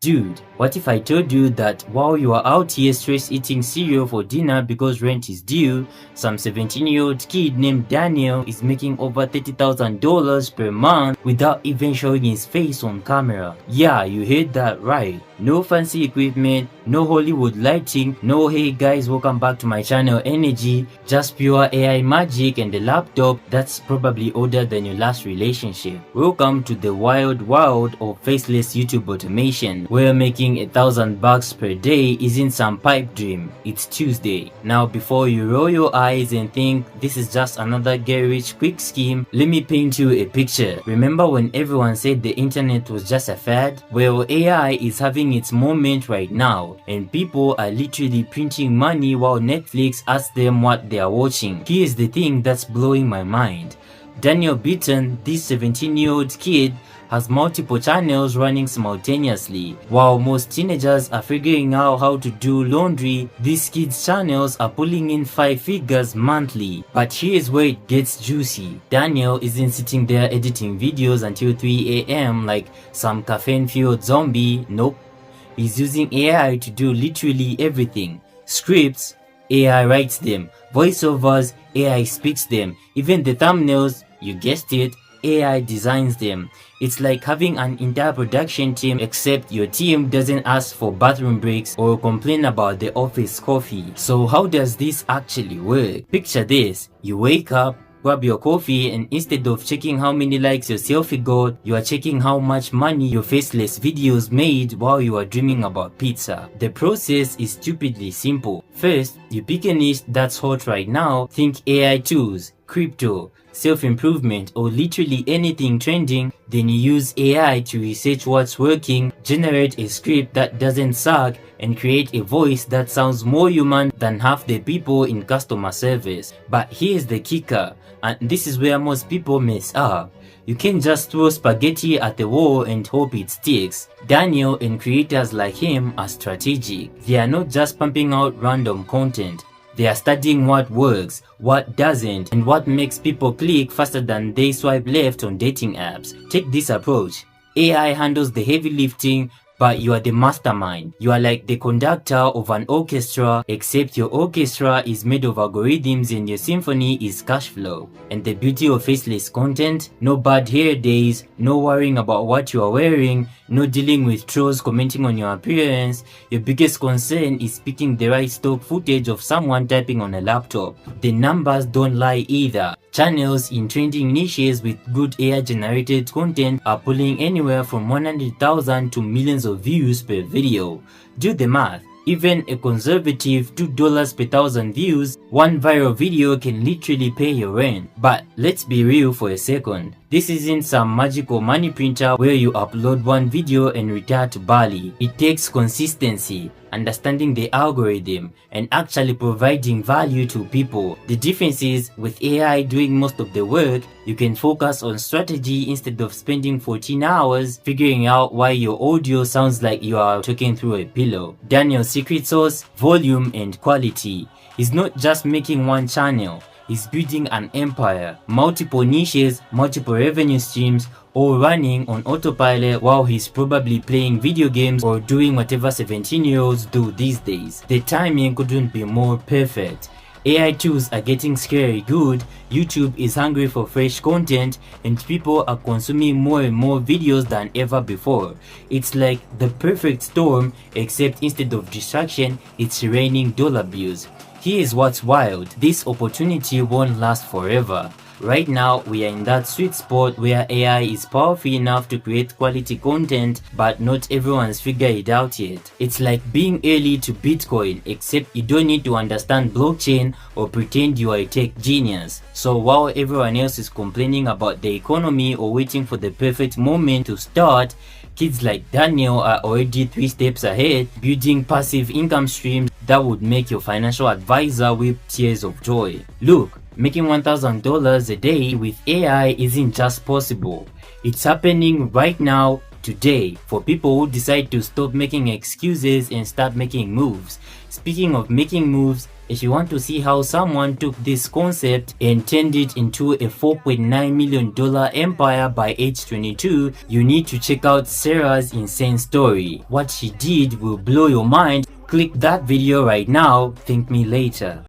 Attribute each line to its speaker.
Speaker 1: Dude, what if I told you that while you are out here stress eating cereal for dinner because rent is due, some 17-year-old kid named Daniel is making over $30,000 per month without even showing his face on camera? Yeah, you heard that right. No fancy equipment, no Hollywood lighting, no hey guys welcome back to my channel energy, just pure AI magic and a laptop that's probably older than your last relationship. Welcome to the wild world of faceless YouTube automation, where making $1,000 per day isn't some pipe dream. It's Tuesday. Now before you roll your eyes and think this is just another get rich quick scheme, let me paint you a picture. Remember when everyone said the internet was just a fad? Well, AI is having its moment right now, and people are literally printing money while Netflix asks them what they are watching. Here's the thing that's blowing my mind. Daniel Beaton, this 17-year-old kid, has multiple channels running simultaneously. While most teenagers are figuring out how to do laundry, these kids' channels are pulling in 5 figures monthly. But here's where it gets juicy. Daniel isn't sitting there editing videos until 3 AM like some caffeine-fueled zombie. Nope. He's using AI to do literally everything. Scripts, AI writes them. Voiceovers, AI speaks them. Even the thumbnails, you guessed it, AI designs them. It's like having an entire production team, except your team doesn't ask for bathroom breaks or complain about the office coffee. So how does this actually work? Picture this. You wake up, grab your coffee, and instead of checking how many likes your selfie got, you are checking how much money your faceless videos made while you are dreaming about pizza. The process is stupidly simple. First, you pick a niche that's hot right now. Think AI tools, crypto, self-improvement, or literally anything trending. Then you use AI to research what's working, generate a script that doesn't suck, and create a voice that sounds more human than half the people in customer service. But here's the kicker, and this is where most people mess up. You can't just throw spaghetti at the wall and hope it sticks. Daniel and creators like him are strategic. They are not just pumping out random content. They are studying what works, what doesn't, and what makes people click faster than they swipe left on dating apps. Take this approach. AI handles the heavy lifting, but you are the mastermind. You are like the conductor of an orchestra, except your orchestra is made of algorithms and your symphony is cash flow. And the beauty of faceless content? No bad hair days, no worrying about what you are wearing, no dealing with trolls commenting on your appearance. Your biggest concern is picking the right stock footage of someone typing on a laptop. The numbers don't lie either. Channels in trending niches with good AI generated content are pulling anywhere from 100,000 to millions of views per video. Do the math. Even a conservative $2 per 1,000 views, one viral video can literally pay your rent. But let's be real for a second. This isn't some magical money printer where you upload one video and retire to Bali. It takes consistency, understanding the algorithm, and actually providing value to people. The difference is, with AI doing most of the work, you can focus on strategy instead of spending 14 hours figuring out why your audio sounds like you are talking through a pillow. Daniel's secret sauce: volume and quality. He's not just making one channel. He's building an empire, multiple niches, multiple revenue streams, all running on autopilot while he's probably playing video games or doing whatever 17-year-olds do these days. The timing couldn't be more perfect. AI tools are getting scary good, YouTube is hungry for fresh content, and people are consuming more and more videos than ever before. It's like the perfect storm, except instead of distraction, it's raining dollar bills. Here's what's wild. This opportunity won't last forever. Right now, we are in that sweet spot where AI is powerful enough to create quality content, but not everyone's figured it out yet. It's like being early to Bitcoin, except you don't need to understand blockchain or pretend you are a tech genius. So while everyone else is complaining about the economy or waiting for the perfect moment to start, kids like Daniel are already 3 steps ahead, building passive income streams that would make your financial advisor weep tears of joy. Look, making $1,000 a day with AI isn't just possible. It's happening right now, today for people who decide to stop making excuses and start making moves. Speaking of making moves, if you want to see how someone took this concept and turned it into a $4.9 million empire by age 22, you need to check out Sarah's insane story. What she did will blow your mind. Click that video right now, thank me later.